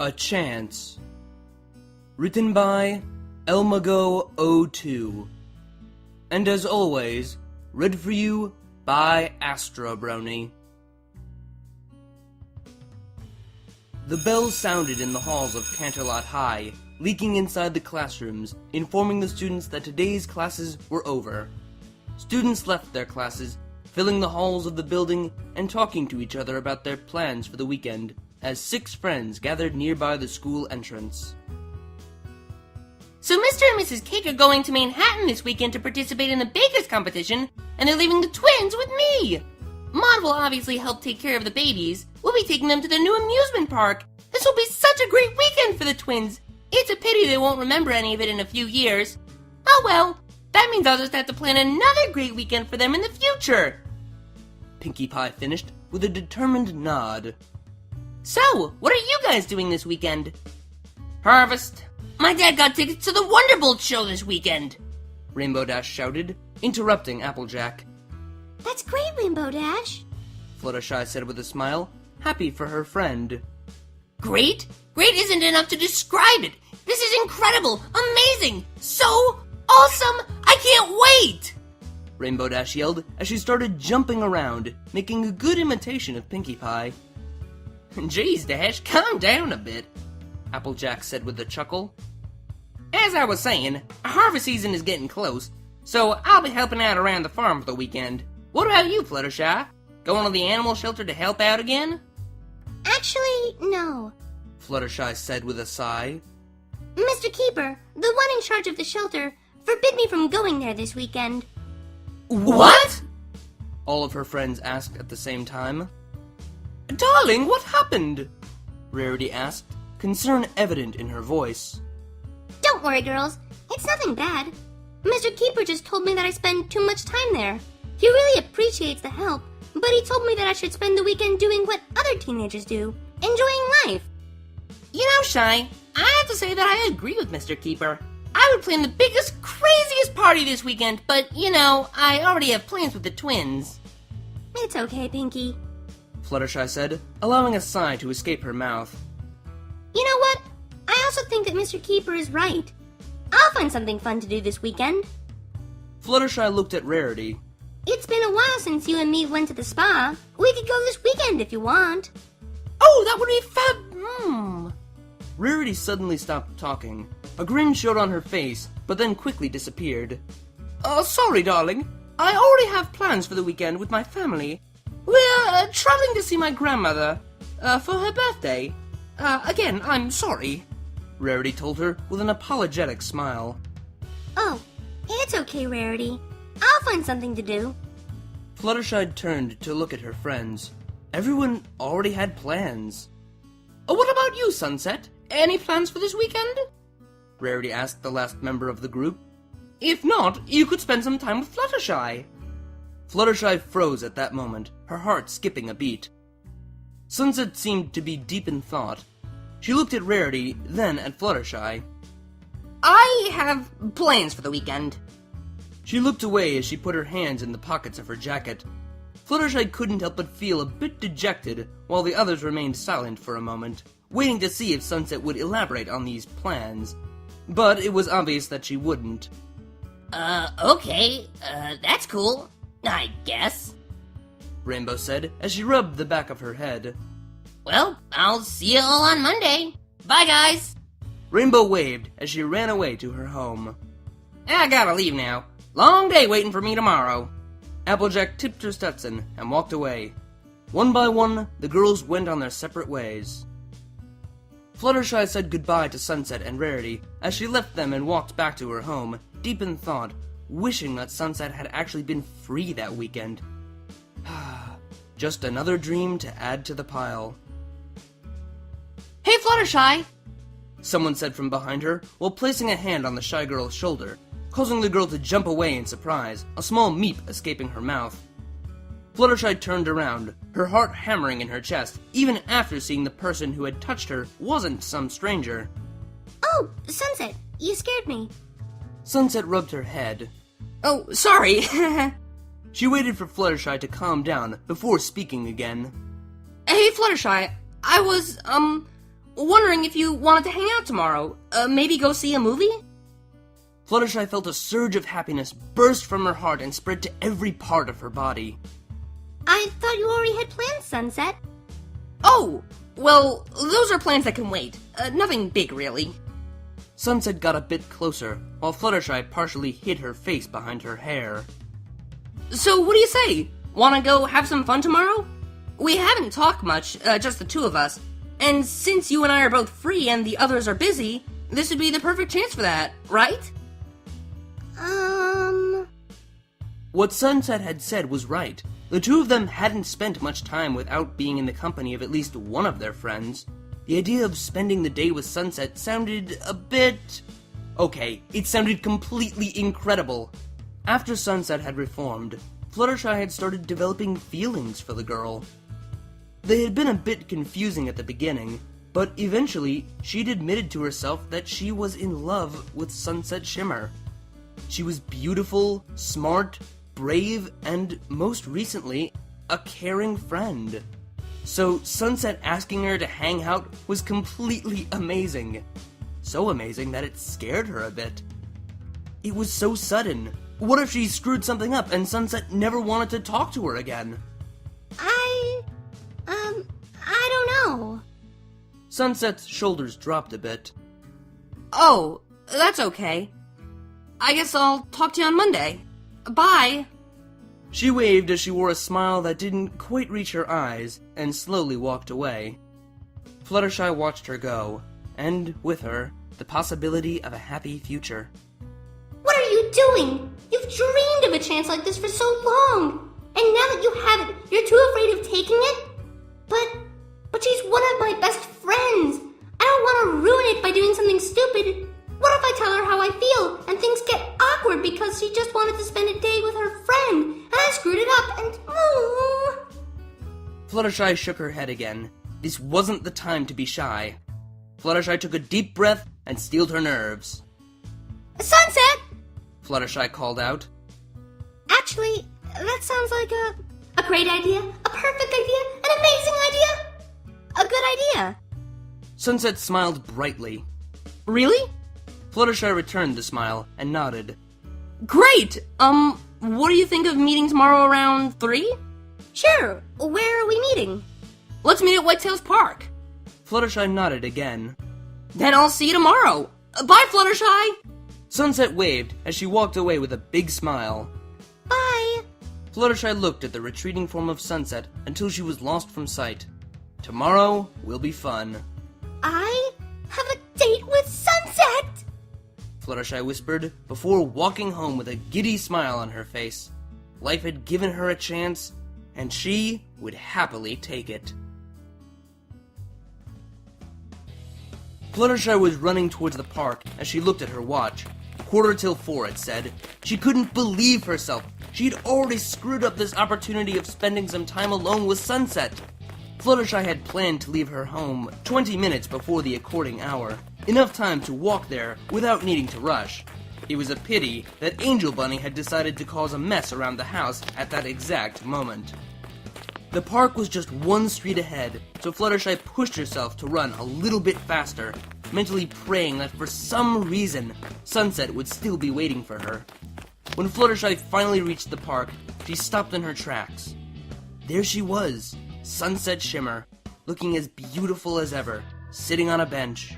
A Chance. Written by Elmago02. And as always, read for you by ASTRO BRONY. The bell sounded in the halls of Canterlot High, leaking inside the classrooms, informing the students that today's classes were over. Students left their classes, filling the halls of the building and talking to each other about their plans for the weekend, as 6 friends gathered nearby the school entrance. So Mr. and Mrs. Cake are going to Manhattan this weekend to participate in the baker's competition, and they're leaving the twins with me! Maud will obviously help take care of the babies. We'll be taking them to the new amusement park. This will be such a great weekend for the twins. It's a pity they won't remember any of it in a few years. Oh well, that means I'll just have to plan another great weekend for them in the future. Pinkie Pie finished with a determined nod. So, what are you guys doing this weekend? Harvest. My dad got tickets to the Wonderbolt show this weekend, Rainbow Dash shouted, interrupting Applejack. That's great, Rainbow Dash, Fluttershy said with a smile, happy for her friend. Great? Great isn't enough to describe it. This is incredible, amazing, so awesome, I can't wait! Rainbow Dash yelled as she started jumping around, making a good imitation of Pinkie Pie. Geez, Dash, calm down a bit, Applejack said with a chuckle. As I was saying, harvest season is getting close, so I'll be helping out around the farm for the weekend. What about you, Fluttershy? Going to the animal shelter to help out again? Actually, no. Fluttershy said with a sigh. Mr. Keeper, the one in charge of the shelter, forbid me from going there this weekend. What? All of her friends asked at the same time. Darling, what happened? Rarity asked, concern evident in her voice. Don't worry, girls. It's nothing bad. Mr. Keeper just told me that I spend too much time there. He really appreciates the help, but he told me that I should spend the weekend doing what other teenagers do, enjoying life. You know, Shy, I have to say that I agree with Mr. Keeper. I would plan the biggest, craziest party this weekend, but, you know, I already have plans with the twins. It's okay, Pinkie, Fluttershy said, allowing a sigh to escape her mouth. You know what? I also think that Mr. Keeper is right. I'll find something fun to do this weekend. Fluttershy looked at Rarity. It's been a while since you and me went to the spa. We could go this weekend if you want. Oh, that would be fab... Rarity suddenly stopped talking. A grin showed on her face, but then quickly disappeared. Sorry, darling. I already have plans for the weekend with my family. We're traveling to see my grandmother, for her birthday. Again, I'm sorry, Rarity told her with an apologetic smile. Oh, it's okay, Rarity. I'll find something to do. Fluttershy turned to look at her friends. Everyone already had plans. What about you, Sunset? Any plans for this weekend? Rarity asked the last member of the group. If not, you could spend some time with Fluttershy. Fluttershy froze at that moment, her heart skipping a beat. Sunset seemed to be deep in thought. She looked at Rarity, then at Fluttershy. I have plans for the weekend. She looked away as she put her hands in the pockets of her jacket. Fluttershy couldn't help but feel a bit dejected, while the others remained silent for a moment, waiting to see if Sunset would elaborate on these plans. But it was obvious that she wouldn't. Okay, that's cool, I guess, Rainbow said as she rubbed the back of her head. Well, I'll see you all on Monday. Bye, guys. Rainbow waved as she ran away to her home. I gotta leave now. Long day waiting for me tomorrow. Applejack tipped her Stetson and walked away. One by one, the girls went on their separate ways. Fluttershy said goodbye to Sunset and Rarity as she left them and walked back to her home, deep in thought, wishing that Sunset had actually been free that weekend. Just another dream to add to the pile. Hey, Fluttershy! Someone said from behind her, while placing a hand on the shy girl's shoulder, causing the girl to jump away in surprise, a small meep escaping her mouth. Fluttershy turned around, her heart hammering in her chest, even after seeing the person who had touched her wasn't some stranger. Oh, Sunset, you scared me. Sunset rubbed her head. Oh, sorry. She waited for Fluttershy to calm down before speaking again. Hey, Fluttershy, I was, wondering if you wanted to hang out tomorrow. Maybe go see a movie? Fluttershy felt a surge of happiness burst from her heart and spread to every part of her body. I thought you already had plans, Sunset. Oh, well, those are plans that can wait. Nothing big, really. Sunset got a bit closer, while Fluttershy partially hid her face behind her hair. So what do you say? Wanna go have some fun tomorrow? We haven't talked much, just the two of us. And since you and I are both free and the others are busy, this would be the perfect chance for that, right? What Sunset had said was right. The two of them hadn't spent much time without being in the company of at least one of their friends. The idea of spending the day with Sunset sounded a bit... Okay, it sounded completely incredible. After Sunset had reformed, Fluttershy had started developing feelings for the girl. They had been a bit confusing at the beginning, but eventually she'd admitted to herself that she was in love with Sunset Shimmer. She was beautiful, smart, brave, and most recently, a caring friend. So Sunset asking her to hang out was completely amazing. So amazing that it scared her a bit. It was so sudden. What if she screwed something up and Sunset never wanted to talk to her again? I don't know. Sunset's shoulders dropped a bit. Oh, that's okay. I guess I'll talk to you on Monday. Bye. She waved as she wore a smile that didn't quite reach her eyes and slowly walked away. Fluttershy watched her go, and with her, the possibility of a happy future. What are you doing? You've dreamed of a chance like this for so long. And now that you have it, you're too afraid of taking it? But she's one of my best friends. I don't want to ruin it by doing something stupid. What if I tell her how I feel and things get awkward because she just wanted to spend a day with her friend and I screwed it up and... Fluttershy shook her head again. This wasn't the time to be shy. Fluttershy took a deep breath and steeled her nerves. Sunset! Fluttershy called out. Actually, that sounds like a great idea, a perfect idea, an amazing idea, a good idea. Sunset smiled brightly. Really? Fluttershy returned the smile and nodded. Great! What do you think of meeting tomorrow around 3? Sure, where are we meeting? Let's meet at Whitetails Park. Fluttershy nodded again. Then I'll see you tomorrow. Bye, Fluttershy! Sunset waved as she walked away with a big smile. Bye. Fluttershy looked at the retreating form of Sunset until she was lost from sight. Tomorrow will be fun. I have a date with Sunset! Fluttershy whispered before walking home with a giddy smile on her face. Life had given her a chance, and she would happily take it. Fluttershy was running towards the park as she looked at her watch. 4:45, it said. She couldn't believe herself. She'd already screwed up this opportunity of spending some time alone with Sunset. Fluttershy had planned to leave her home 20 minutes before the according hour, enough time to walk there without needing to rush. It was a pity that Angel Bunny had decided to cause a mess around the house at that exact moment. The park was just one street ahead, so Fluttershy pushed herself to run a little bit faster, mentally praying that for some reason, Sunset would still be waiting for her. When Fluttershy finally reached the park, she stopped in her tracks. There she was, Sunset Shimmer, looking as beautiful as ever, sitting on a bench.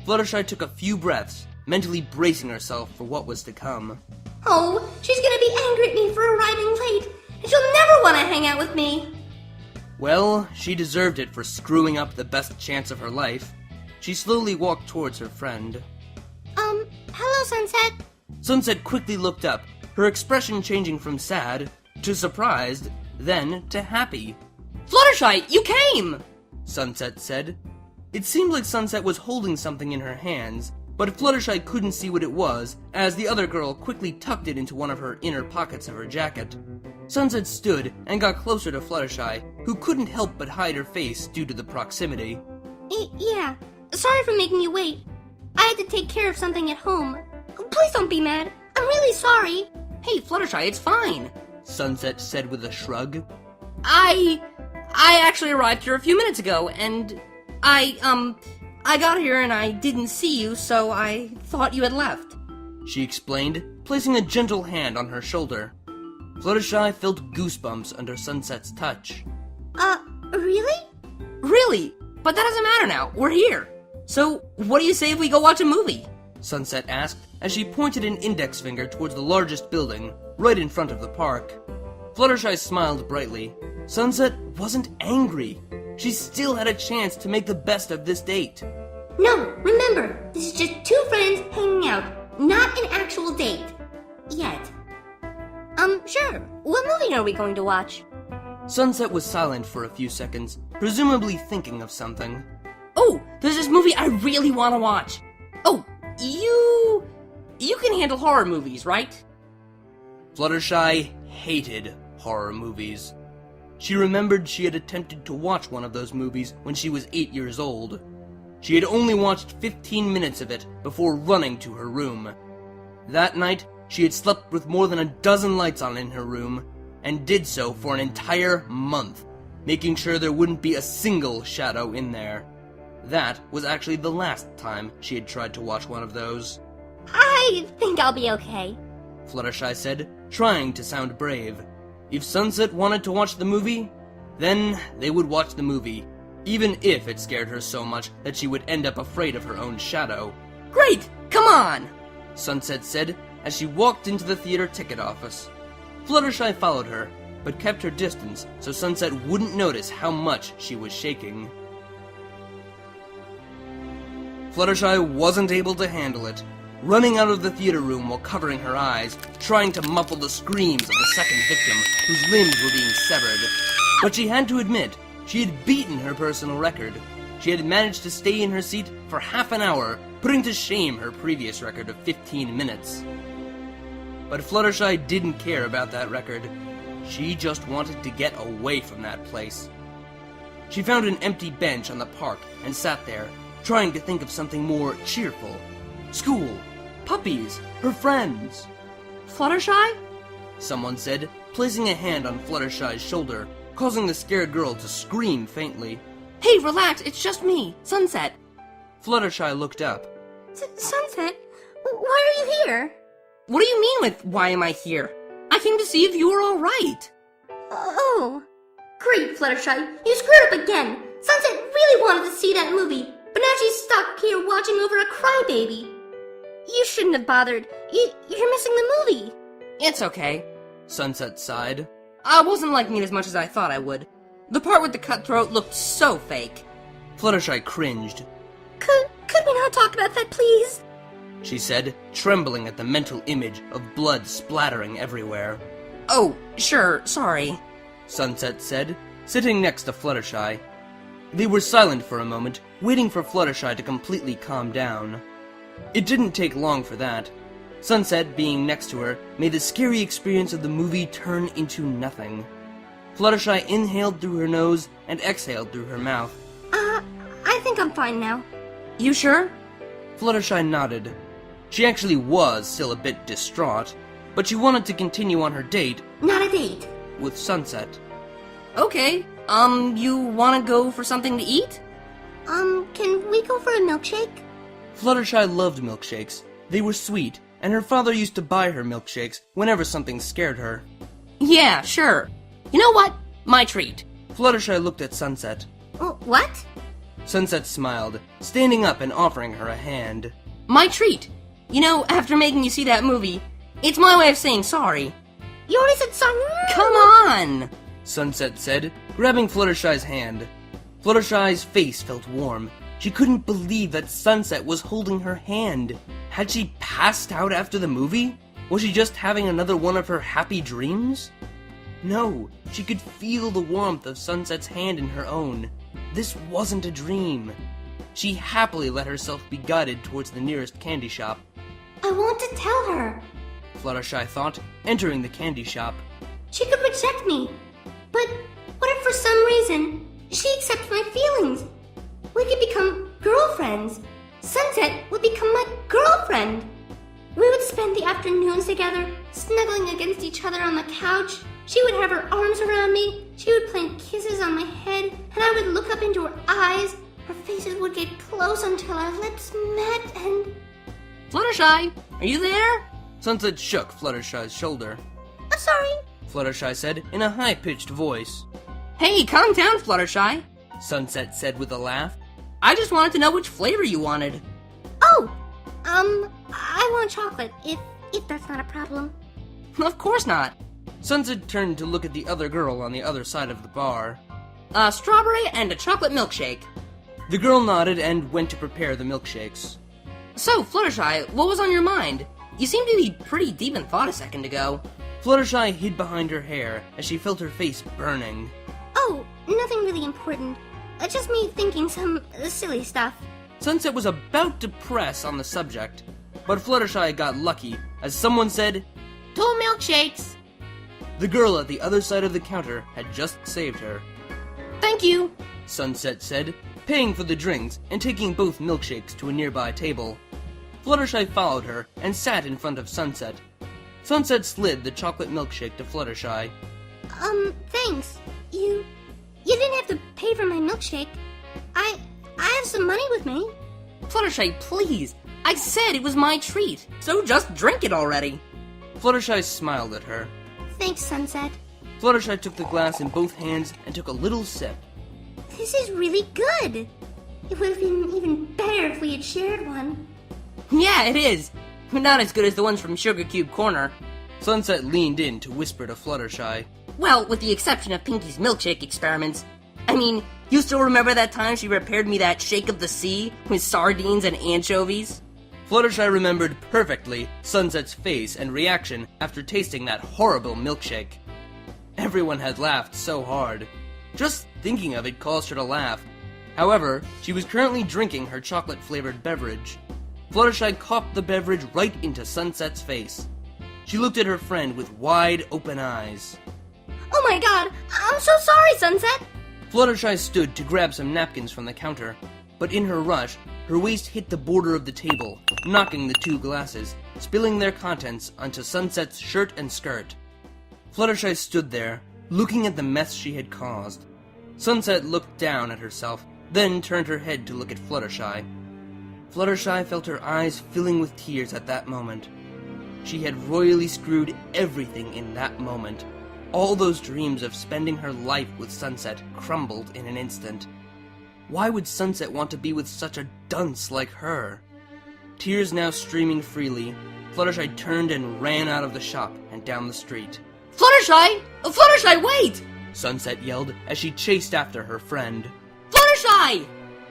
Fluttershy took a few breaths, mentally bracing herself for what was to come. Oh, she's gonna be angry at me for arriving late, and she'll never want to hang out with me. Well, she deserved it for screwing up the best chance of her life. She slowly walked towards her friend. Hello, Sunset. Sunset quickly looked up, her expression changing from sad to surprised, then to happy. Fluttershy, you came! Sunset said. It seemed like Sunset was holding something in her hands, but Fluttershy couldn't see what it was, as the other girl quickly tucked it into one of her inner pockets of her jacket. Sunset stood and got closer to Fluttershy, who couldn't help but hide her face due to the proximity. Yeah, sorry for making you wait. I had to take care of something at home. Please don't be mad. I'm really sorry. Hey, Fluttershy, it's fine. Sunset said with a shrug. I actually arrived here a few minutes ago, and I got here and I didn't see you, so I thought you had left. She explained, placing a gentle hand on her shoulder. Fluttershy felt goosebumps under Sunset's touch. Really? Really? But that doesn't matter now. We're here. So, what do you say if we go watch a movie? Sunset asked as she pointed an index finger towards the largest building, right in front of the park. Fluttershy smiled brightly. Sunset wasn't angry. She still had a chance to make the best of this date. No, remember, this is just two friends hanging out, not an actual date. Yet. Sure. What movie are we going to watch? Sunset was silent for a few seconds, presumably thinking of something. Oh, there's this movie I really want to watch. Oh, you can handle horror movies, right? Fluttershy hated horror movies. She remembered she had attempted to watch one of those movies when she was 8 years old. She had only watched 15 minutes of it before running to her room. That night, she had slept with more than a dozen lights on in her room, and did so for an entire month, making sure there wouldn't be a single shadow in there. That was actually the last time she had tried to watch one of those. I think I'll be okay. Fluttershy said, trying to sound brave. If Sunset wanted to watch the movie, then they would watch the movie, even if it scared her so much that she would end up afraid of her own shadow. Great! Come on! Sunset said as she walked into the theater ticket office. Fluttershy followed her, but kept her distance so Sunset wouldn't notice how much she was shaking. Fluttershy wasn't able to handle it, running out of the theater room while covering her eyes, trying to muffle the screams of the second victim, whose limbs were being severed. But she had to admit, she had beaten her personal record. She had managed to stay in her seat for half an hour, putting to shame her previous record of 15 minutes. But Fluttershy didn't care about that record. She just wanted to get away from that place. She found an empty bench on the park and sat there, trying to think of something more cheerful. School, puppies, her friends. Fluttershy? Someone said, placing a hand on Fluttershy's shoulder, causing the scared girl to scream faintly. Hey, relax, it's just me, Sunset. Fluttershy looked up. Sunset, why are you here? What do you mean with, why am I here? I came to see if you were alright. Oh. Great, Fluttershy. You screwed up again. Sunset really wanted to see that movie, but now she's stuck here watching over a crybaby. You shouldn't have bothered. You're missing the movie. It's okay. Sunset sighed. I wasn't liking it as much as I thought I would. The part with the cutthroat looked so fake. Fluttershy cringed. Could we not talk about that, please? She said, trembling at the mental image of blood splattering everywhere. Oh, sure, sorry. Sunset said, sitting next to Fluttershy. They were silent for a moment, waiting for Fluttershy to completely calm down. It didn't take long for that. Sunset, being next to her, made the scary experience of the movie turn into nothing. Fluttershy inhaled through her nose and exhaled through her mouth. I think I'm fine now. You sure? Fluttershy nodded. She actually was still a bit distraught, but she wanted to continue on her date. Not a date. With Sunset. Okay, you wanna go for something to eat? Can we go for a milkshake? Fluttershy loved milkshakes. They were sweet, and her father used to buy her milkshakes whenever something scared her. Yeah, sure. You know what? My treat. Fluttershy looked at Sunset. What? Sunset smiled, standing up and offering her a hand. My treat. You know, after making you see that movie, it's my way of saying sorry. You already said sorry. Come on! Sunset said, grabbing Fluttershy's hand. Fluttershy's face felt warm. She couldn't believe that Sunset was holding her hand. Had she passed out after the movie? Was she just having another one of her happy dreams? No, she could feel the warmth of Sunset's hand in her own. This wasn't a dream. She happily let herself be guided towards the nearest candy shop. I want to tell her. Fluttershy thought, entering the candy shop. She could reject me. But what if for some reason she accepts my feelings? We could become girlfriends. Sunset would become my girlfriend. We would spend the afternoons together, snuggling against each other on the couch. She would have her arms around me, she would plant kisses on my head, and I would look up into her eyes. our faces would get close until our lips met and... Fluttershy, are you there? Sunset shook Fluttershy's shoulder. I'm sorry. Fluttershy said in a high-pitched voice. Hey, calm down, Fluttershy. Sunset said with a laugh. I just wanted to know which flavor you wanted. Oh, I want chocolate, if that's not a problem. Of course not. Sunset turned to look at the other girl on the other side of the bar. A strawberry and a chocolate milkshake. The girl nodded and went to prepare the milkshakes. So, Fluttershy, what was on your mind? You seemed to be pretty deep in thought a second ago. Fluttershy hid behind her hair as she felt her face burning. Oh, nothing really important. Just me thinking some silly stuff. Sunset was about to press on the subject, but Fluttershy got lucky as someone said, 2 milkshakes. The girl at the other side of the counter had just saved her. Thank you. Sunset said, paying for the drinks and taking both milkshakes to a nearby table. Fluttershy followed her and sat in front of Sunset. Sunset slid the chocolate milkshake to Fluttershy. Thanks. You didn't have to pay for my milkshake. I have some money with me. Fluttershy, please. I said it was my treat, so just drink it already. Fluttershy smiled at her. Thanks, Sunset. Fluttershy took the glass in both hands and took a little sip. This is really good. It would have been even better if we had shared one. Yeah, it is. But not as good as the ones from Sugar Cube Corner. Sunset leaned in to whisper to Fluttershy. Well, with the exception of Pinky's milkshake experiments. I mean, you still remember that time she prepared me that shake of the sea with sardines and anchovies? Fluttershy remembered perfectly Sunset's face and reaction after tasting that horrible milkshake. Everyone had laughed so hard. Just thinking of it caused her to laugh. However, she was currently drinking her chocolate-flavored beverage. Fluttershy copped the beverage right into Sunset's face. She looked at her friend with wide open eyes. Oh my god, I'm so sorry, Sunset. Fluttershy stood to grab some napkins from the counter, but in her rush, her waist hit the border of the table, knocking the 2 glasses, spilling their contents onto Sunset's shirt and skirt. Fluttershy stood there, looking at the mess she had caused. Sunset looked down at herself, then turned her head to look at Fluttershy. Fluttershy felt her eyes filling with tears at that moment. She had royally screwed everything in that moment. All those dreams of spending her life with Sunset crumbled in an instant. Why would Sunset want to be with such a dunce like her? Tears now streaming freely, Fluttershy turned and ran out of the shop and down the street. Fluttershy! Fluttershy, wait! Sunset yelled as she chased after her friend. Fluttershy!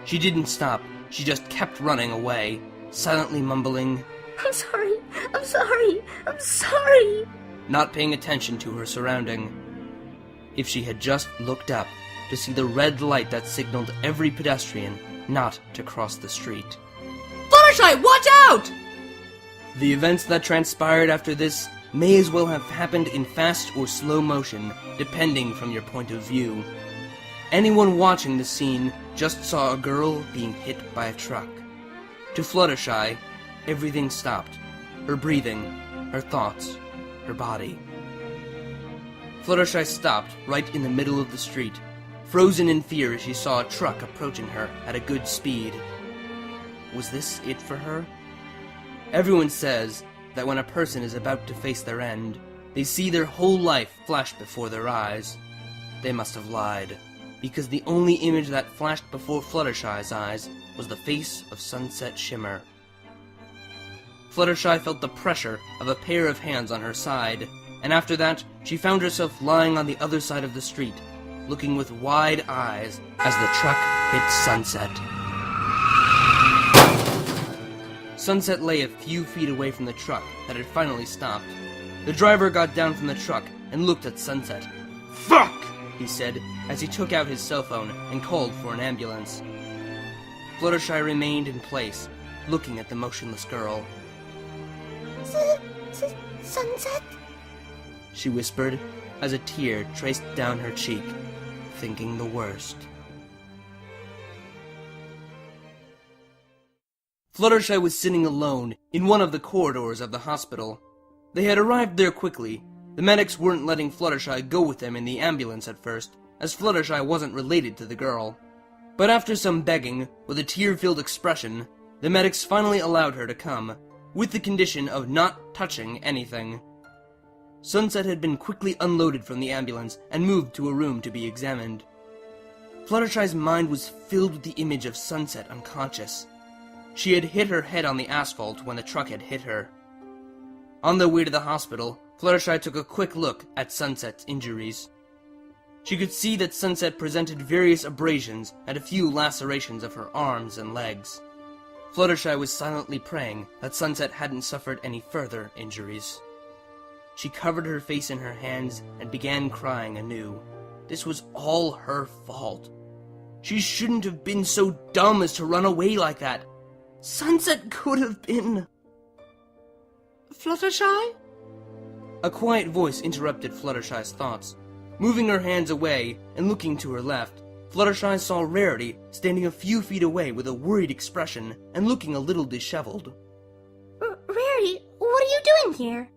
She didn't stop. She just kept running away, silently mumbling, I'm sorry, I'm sorry, I'm sorry. Not paying attention to her surrounding. If she had just looked up to see the red light that signaled every pedestrian not to cross the street. Fluttershy, watch out! The events that transpired after this may as well have happened in fast or slow motion, depending from your point of view. Anyone watching the scene just saw a girl being hit by a truck. To Fluttershy, everything stopped. Her breathing, her thoughts, her body. Fluttershy stopped right in the middle of the street, frozen in fear as she saw a truck approaching her at a good speed. Was this it for her? Everyone says that when a person is about to face their end, they see their whole life flash before their eyes. They must have lied, because the only image that flashed before Fluttershy's eyes was the face of Sunset Shimmer. Fluttershy felt the pressure of a pair of hands on her side, and after that, she found herself lying on the other side of the street, looking with wide eyes as the truck hit Sunset. Sunset lay a few feet away from the truck that had finally stopped. The driver got down from the truck and looked at Sunset. "Fuck!" he said as he took out his cell phone and called for an ambulance. Fluttershy remained in place, looking at the motionless girl. Sunset? She whispered as a tear traced down her cheek, thinking the worst. Fluttershy was sitting alone in one of the corridors of the hospital. They had arrived there quickly. The medics weren't letting Fluttershy go with them in the ambulance at first, as Fluttershy wasn't related to the girl. But after some begging, with a tear-filled expression, the medics finally allowed her to come, with the condition of not touching anything. Sunset had been quickly unloaded from the ambulance and moved to a room to be examined. Fluttershy's mind was filled with the image of Sunset unconscious. She had hit her head on the asphalt when the truck had hit her. On their way to the hospital, Fluttershy took a quick look at Sunset's injuries. She could see that Sunset presented various abrasions and a few lacerations of her arms and legs. Fluttershy was silently praying that Sunset hadn't suffered any further injuries. She covered her face in her hands and began crying anew. This was all her fault. She shouldn't have been so dumb as to run away like that. Sunset could have been... Fluttershy? A quiet voice interrupted Fluttershy's thoughts. Moving her hands away and looking to her left, Fluttershy saw Rarity standing a few feet away with a worried expression and looking a little disheveled. Rarity, what are you doing here?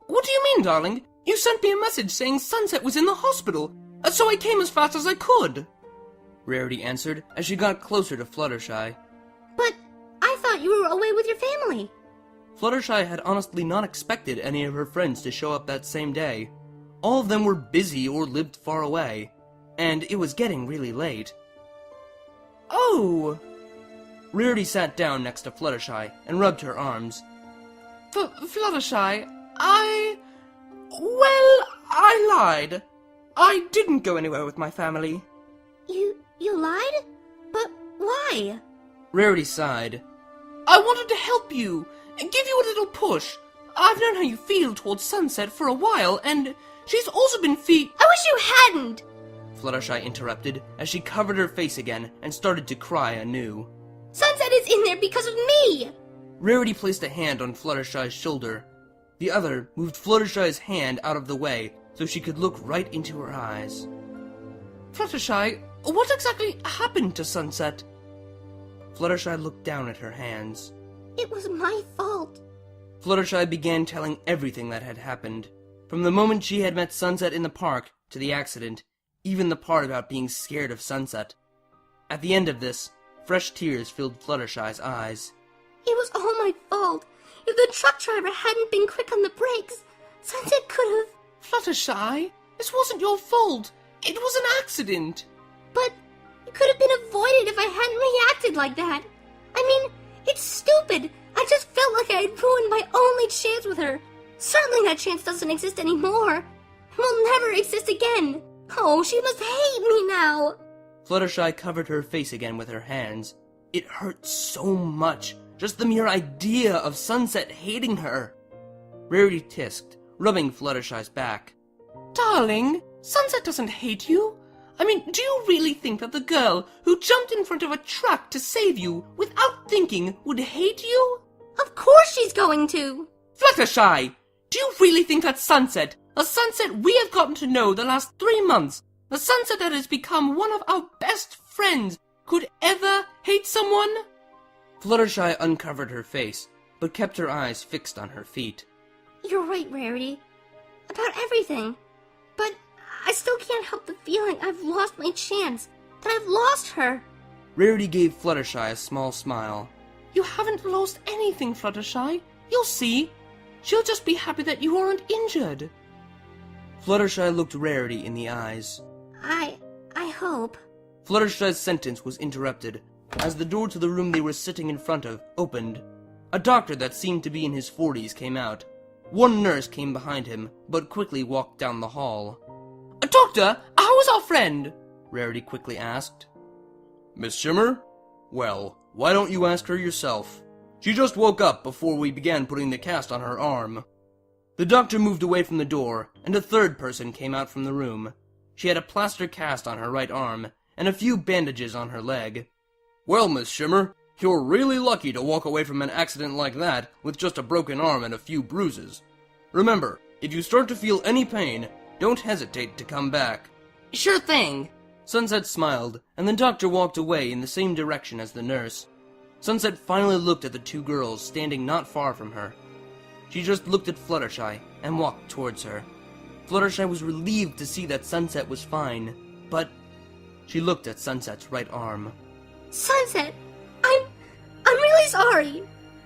What do you mean, darling? You sent me a message saying Sunset was in the hospital, so I came as fast as I could. Rarity answered as she got closer to Fluttershy. But I thought you were away with your family. Fluttershy had honestly not expected any of her friends to show up that same day. All of them were busy or lived far away, and it was getting really late. Oh! Rarity sat down next to Fluttershy and rubbed her arms. Fluttershy, I lied. I didn't go anywhere with my family. You lied? But why? Rarity sighed. I wanted to help you, and give you a little push. I've known how you feel towards Sunset for a while, and she's also been I wish you hadn't! Fluttershy interrupted as she covered her face again and started to cry anew. Sunset is in there because of me! Rarity placed a hand on Fluttershy's shoulder. The other moved Fluttershy's hand out of the way so she could look right into her eyes. Fluttershy, what exactly happened to Sunset? Fluttershy looked down at her hands. It was my fault. Fluttershy began telling everything that had happened, from the moment she had met Sunset in the park to the accident, even the part about being scared of Sunset. At the end of this, fresh tears filled Fluttershy's eyes. It was all my fault. If the truck driver hadn't been quick on the brakes, Sunset could have... Fluttershy, this wasn't your fault. It was an accident. But it could have been avoided if I hadn't reacted like that. I mean, it's stupid. I just felt like I had ruined my only chance with her. Certainly that chance doesn't exist anymore. It will never exist again. Oh, she must hate me now. Fluttershy covered her face again with her hands. It hurt so much, just the mere idea of Sunset hating her. Rarity tisked, rubbing Fluttershy's back. Darling, Sunset doesn't hate you. I mean, do you really think that the girl who jumped in front of a truck to save you without thinking would hate you? Of course she's going to. Fluttershy, do you really think that Sunset, the Sunset we have gotten to know the last 3 months, the Sunset that has become one of our best friends, could ever hate someone? Fluttershy uncovered her face, but kept her eyes fixed on her feet. You're right, Rarity. About everything. But I still can't help the feeling I've lost my chance, that I've lost her. Rarity gave Fluttershy a small smile. You haven't lost anything, Fluttershy. You'll see. She'll just be happy that you aren't injured. Fluttershy looked Rarity in the eyes. I hope. Fluttershy's sentence was interrupted as the door to the room they were sitting in front of opened. A doctor that seemed to be in his 40s came out. One nurse came behind him, but quickly walked down the hall. Doctor, how is our friend? Rarity quickly asked. Miss Shimmer? Well, why don't you ask her yourself? She just woke up before we began putting the cast on her arm. The doctor moved away from the door, and a third person came out from the room. She had a plaster cast on her right arm, and a few bandages on her leg. Well, Miss Shimmer, you're really lucky to walk away from an accident like that with just a broken arm and a few bruises. Remember, if you start to feel any pain, don't hesitate to come back. Sure thing. Sunset smiled, and the doctor walked away in the same direction as the nurse. Sunset finally looked at the two girls standing not far from her. She just looked at Fluttershy and walked towards her. Fluttershy was relieved to see that Sunset was fine, but She looked at Sunset's right arm. Sunset, I'm really sorry.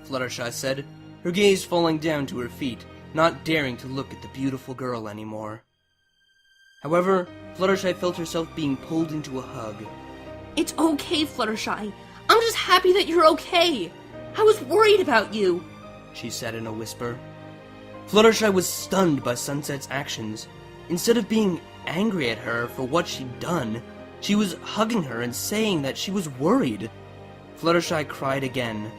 Fluttershy said, her gaze falling down to her feet, not daring to look at the beautiful girl anymore. However, Fluttershy felt herself being pulled into a hug. It's okay, Fluttershy. I'm just happy that you're okay. I was worried about you, she said in a whisper. Fluttershy was stunned by Sunset's actions. Instead of being angry at her for what she'd done, she was hugging her and saying that she was worried. Fluttershy cried again.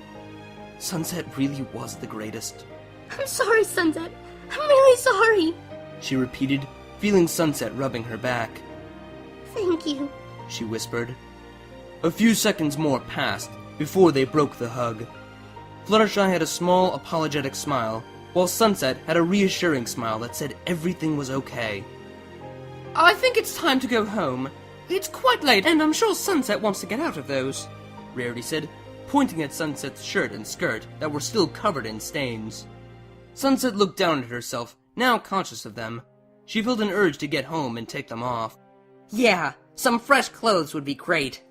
Sunset really was the greatest. I'm sorry, Sunset. I'm really sorry. She repeated, feeling Sunset rubbing her back. Thank you, she whispered. A few seconds more passed before they broke the hug. Fluttershy had a small, apologetic smile, while Sunset had a reassuring smile that said everything was okay. I think it's time to go home. It's quite late, and I'm sure Sunset wants to get out of those, Rarity said, pointing at Sunset's shirt and skirt that were still covered in stains. Sunset looked down at herself, now conscious of them. She felt an urge to get home and take them off. Yeah, some fresh clothes would be great.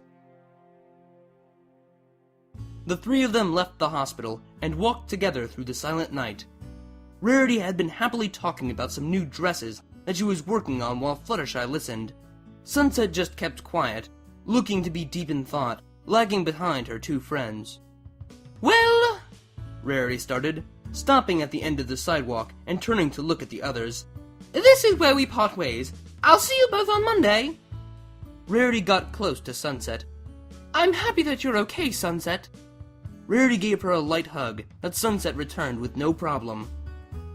The three of them left the hospital and walked together through the silent night. Rarity had been happily talking about some new dresses that she was working on while Fluttershy listened. Sunset just kept quiet, looking to be deep in thought, lagging behind her two friends. Well, Rarity started, stopping at the end of the sidewalk and turning to look at the others. This is where we part ways. I'll see you both on Monday. Rarity got close to Sunset. I'm happy that you're okay, Sunset. Rarity gave her a light hug that Sunset returned with no problem.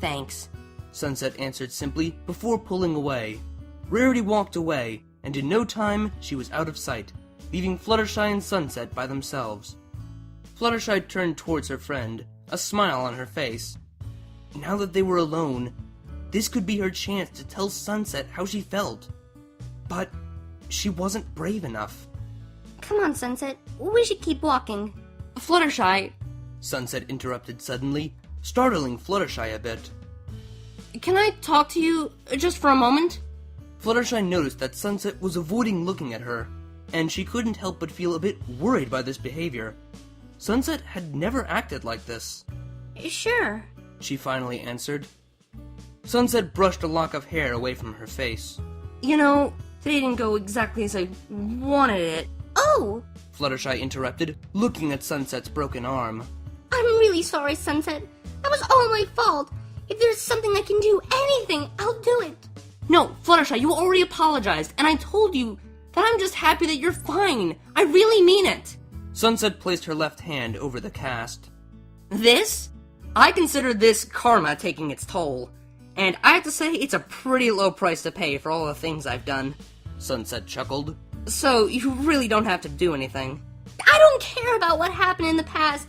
Thanks, Sunset answered simply before pulling away. Rarity walked away, and in no time she was out of sight, leaving Fluttershy and Sunset by themselves. Fluttershy turned towards her friend, a smile on her face. Now that they were alone, this could be her chance to tell Sunset how she felt. But she wasn't brave enough. Come on, Sunset. We should keep walking. Fluttershy, Sunset interrupted suddenly, startling Fluttershy a bit. can I talk to you just for a moment? Fluttershy noticed that Sunset was avoiding looking at her, and she couldn't help but feel a bit worried by this behavior. Sunset had never acted like this. Sure. She finally answered. Sunset brushed a lock of hair away from her face. You know, today didn't go exactly as I wanted it. Oh! Fluttershy interrupted, looking at Sunset's broken arm. I'm really sorry, Sunset. That was all my fault. If there's something I can do, anything, I'll do it. No, Fluttershy, you already apologized, and I told you that I'm just happy that you're fine. I really mean it. Sunset placed her left hand over the cast. This? I consider this karma taking its toll. And I have to say, it's a pretty low price to pay for all the things I've done. Sunset chuckled. So, you really don't have to do anything. I don't care about what happened in the past.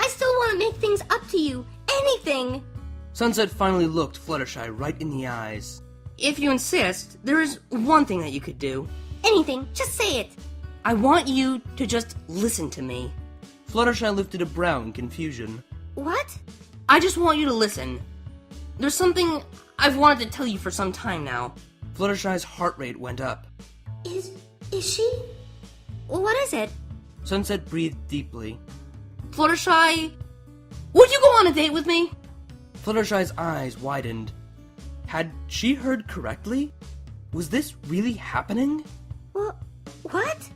I still want to make things up to you. Anything. Sunset finally looked Fluttershy right in the eyes. If you insist, there is one thing that you could do. Anything. Just say it. I want you to just listen to me. Fluttershy lifted a brow in confusion. What? I just want you to listen. There's something I've wanted to tell you for some time now. Fluttershy's heart rate went up. Is she? What is it? Sunset breathed deeply. Fluttershy, would you go on a date with me? Fluttershy's eyes widened. Had she heard correctly? Was this really happening? What?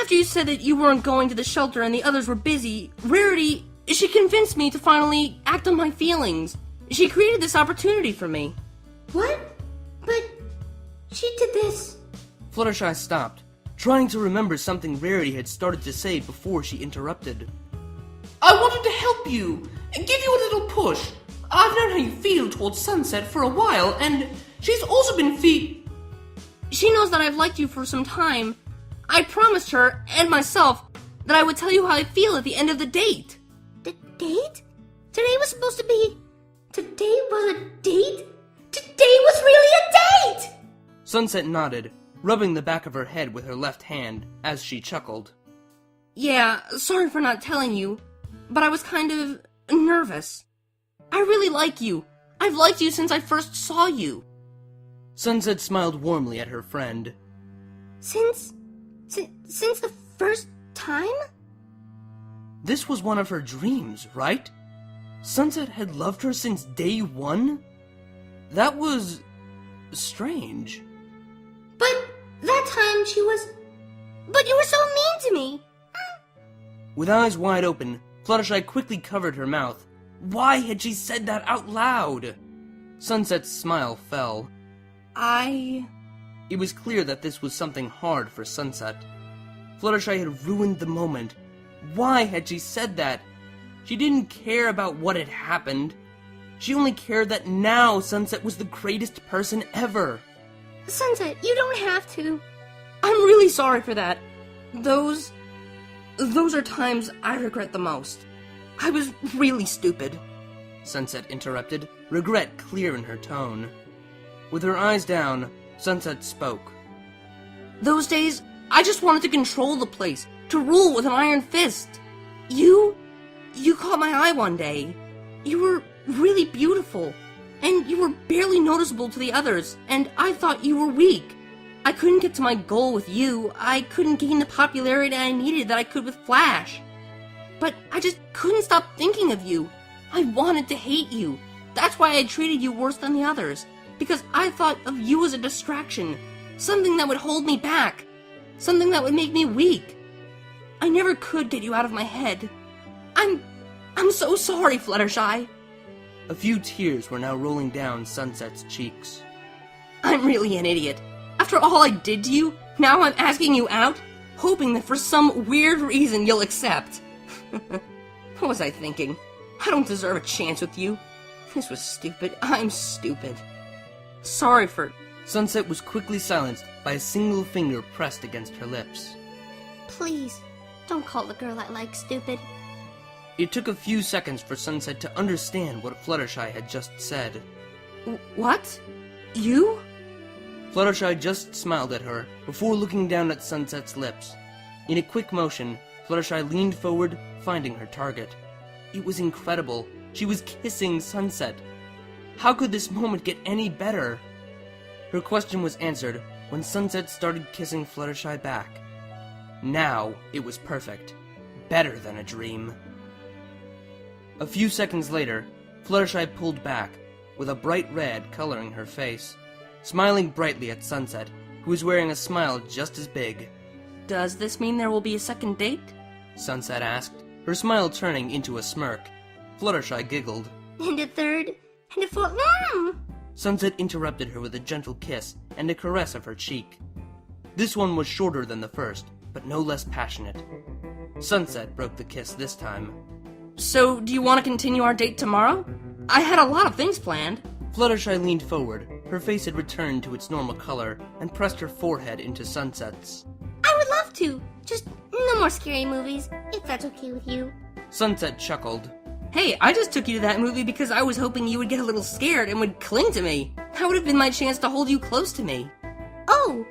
After you said that you weren't going to the shelter and the others were busy, Rarity, she convinced me to finally act on my feelings. She created this opportunity for me. What? But she did this. Fluttershy stopped, trying to remember something Rarity had started to say before she interrupted. I wanted to help you and give you a little push. I've known how you feel towards Sunset for a while, and she's also been She knows that I've liked you for some time. I promised her, and myself, that I would tell you how I feel at the end of the date. The date? Today was supposed to be... Today was a date? Today was really a date! Sunset nodded, rubbing the back of her head with her left hand as she chuckled. Yeah, sorry for not telling you, but I was kind of nervous. I really like you. I've liked you since I first saw you. Sunset smiled warmly at her friend. Since the first time? This was one of her dreams, right? Sunset had loved her since day one? That was strange. But that time she was... But you were so mean to me! With eyes wide open, Fluttershy quickly covered her mouth. Why had she said that out loud? Sunset's smile fell. It was clear that this was something hard for Sunset. Fluttershy had ruined the moment. Why had she said that? She didn't care about what had happened. She only cared that now Sunset was the greatest person ever. Sunset, you don't have to. I'm really sorry for that. Those are times I regret the most. I was really stupid. Sunset interrupted, regret clear in her tone. With her eyes down, Sunset spoke. Those days, I just wanted to control the place, to rule with an iron fist. You caught my eye one day. You were really beautiful, and you were barely noticeable to the others, and I thought you were weak. I couldn't get to my goal with you. I couldn't gain the popularity I needed that I could with Flash. But I just couldn't stop thinking of you. I wanted to hate you. That's why I treated you worse than the others, because I thought of you as a distraction, something that would hold me back, something that would make me weak. I never could get you out of my head. I'm so sorry, Fluttershy. A few tears were now rolling down Sunset's cheeks. I'm really an idiot. After all I did to you, now I'm asking you out, hoping that for some weird reason you'll accept. What was I thinking? I don't deserve a chance with you. This was stupid. I'm stupid. Sorry for... Sunset was quickly silenced by a single finger pressed against her lips. Please, don't call the girl I like stupid. It took a few seconds for Sunset to understand what Fluttershy had just said. What? You? Fluttershy just smiled at her before looking down at Sunset's lips. In a quick motion, Fluttershy leaned forward, finding her target. It was incredible. She was kissing Sunset. How could this moment get any better? Her question was answered when Sunset started kissing Fluttershy back. Now it was perfect. Better than a dream. A few seconds later, Fluttershy pulled back, with a bright red coloring her face, smiling brightly at Sunset, who was wearing a smile just as big. Does this mean there will be a second date? Sunset asked, her smile turning into a smirk. Fluttershy giggled. And a third, and a fourth. Sunset interrupted her with a gentle kiss and a caress of her cheek. This one was shorter than the first, but no less passionate. Sunset broke the kiss this time. So, do you want to continue our date tomorrow? I had a lot of things planned. Fluttershy leaned forward. Her face had returned to its normal color and pressed her forehead into Sunset's. I would love to. Just no more scary movies, if that's okay with you. Sunset chuckled. Hey, I just took you to that movie because I was hoping you would get a little scared and would cling to me. That would have been my chance to hold you close to me. Oh,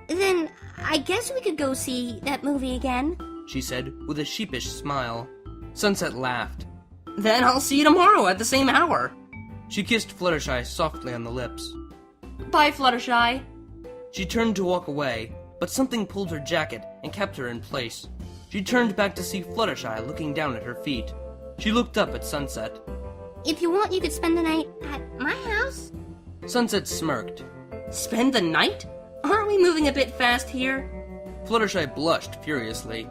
then I guess we could go see that movie again, she said with a sheepish smile. Sunset laughed. Then I'll see you tomorrow at the same hour. She kissed Fluttershy softly on the lips. Bye, Fluttershy. She turned to walk away, but something pulled her jacket and kept her in place. She turned back to see Fluttershy looking down at her feet. She looked up at Sunset. If you want, you could spend the night at my house. Sunset smirked. Spend the night? Aren't we moving a bit fast here? Fluttershy blushed furiously.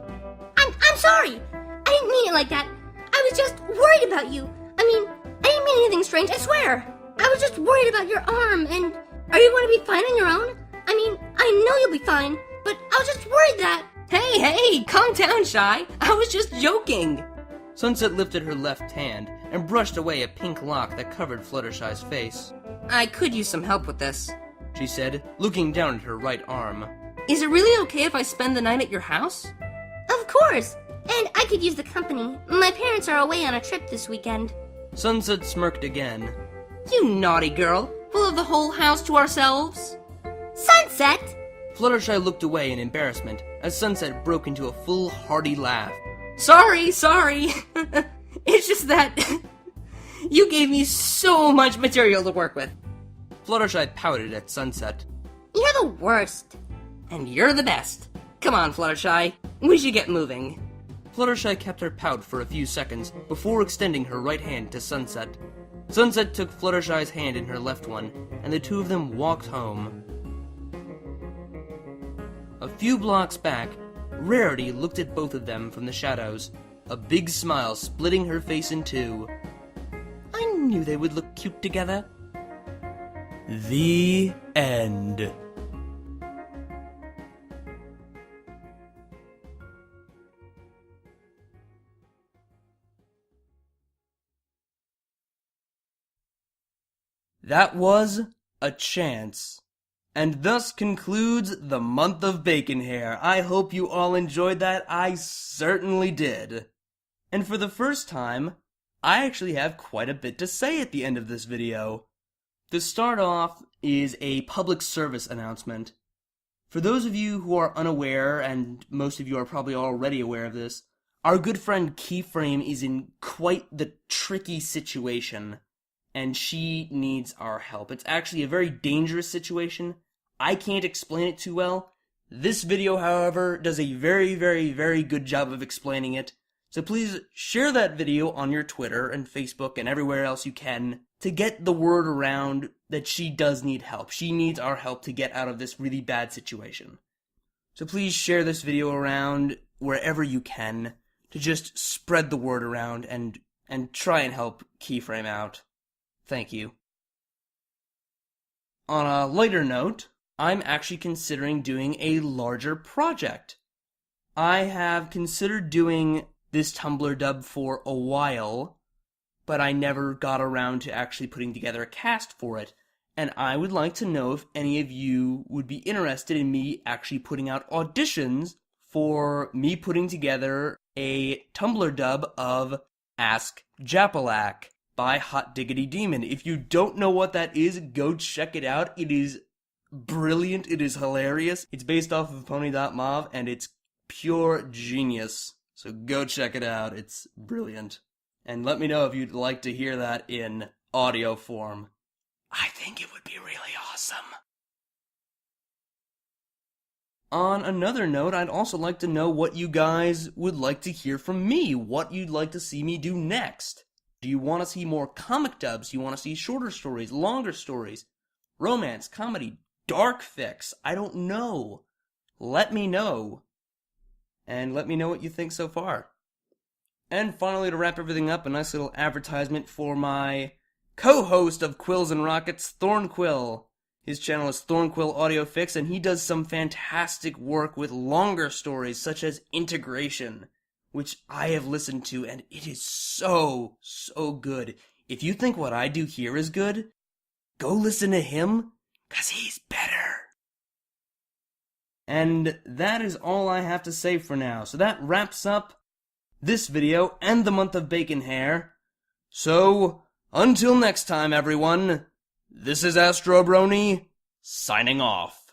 I'm sorry. I didn't mean it like that. I was just worried about you. I didn't mean anything strange, I swear. I was just worried about your arm, and are you going to be fine on your own? I know you'll be fine, but I was just worried that... Hey, calm down, Shy. I was just joking. Sunset lifted her left hand and brushed away a pink lock that covered Fluttershy's face. I could use some help with this, she said, looking down at her right arm. Is it really okay if I spend the night at your house? Of course. And I could use the company. My parents are away on a trip this weekend. Sunset smirked again. You naughty girl. We'll have the whole house to ourselves. Sunset! Fluttershy looked away in embarrassment as Sunset broke into a full, hearty laugh. Sorry. It's just that you gave me so much material to work with. Fluttershy pouted at Sunset. You're the worst. and you're the best. Come on, Fluttershy, we should get moving. Fluttershy kept her pout for a few seconds before extending her right hand to Sunset. Sunset took Fluttershy's hand in her left one, and the two of them walked home. A few blocks back, Rarity looked at both of them from the shadows, a big smile splitting her face in two. I knew they would look cute together. The end. That was A Chance, and thus concludes the month of Bacon Hair. I hope you all enjoyed that. I certainly did. And for the first time, I actually have quite a bit to say at the end of this video. To start off is a public service announcement. For those of you who are unaware, and most of you are probably already aware of this, our good friend Keyframe is in quite the tricky situation, and she needs our help. It's actually a very dangerous situation. I can't explain it too well. This video, however, does a very, very, very good job of explaining it. So please share that video on your Twitter and Facebook and everywhere else you can to get the word around that she does need help. She needs our help to get out of this really bad situation. So please share this video around wherever you can to just spread the word around and try and help Keyframe out. Thank you. On a lighter note, I'm actually considering doing a larger project. I have considered doing this Tumblr dub for a while, but I never got around to actually putting together a cast for it, and I would like to know if any of you would be interested in me actually putting out auditions for me putting together a Tumblr dub of Ask Japalak by Hot Diggity Demon. If you don't know what that is, go check it out. It is brilliant. It is hilarious. It's based off of Pony.mov, and it's pure genius. So go check it out. It's brilliant. And let me know if you'd like to hear that in audio form. I think it would be really awesome. On another note, I'd also like to know what you guys would like to hear from me. What you'd like to see me do next. Do you want to see more comic dubs? Do you want to see shorter stories, longer stories, romance, comedy, dark fics? I don't know. Let me know. And let me know what you think so far. And finally, to wrap everything up, a nice little advertisement for my co-host of Quills and Rockets, Thornquill. His channel is Thornquill Audio Fix, and he does some fantastic work with longer stories, such as Integration, which I have listened to, and it is so, so good. If you think what I do here is good, go listen to him, 'cause he's better. And that is all I have to say for now. So that wraps up this video and the month of Bacon Hair. So, until next time, everyone, this is ASTRO BRONY, signing off.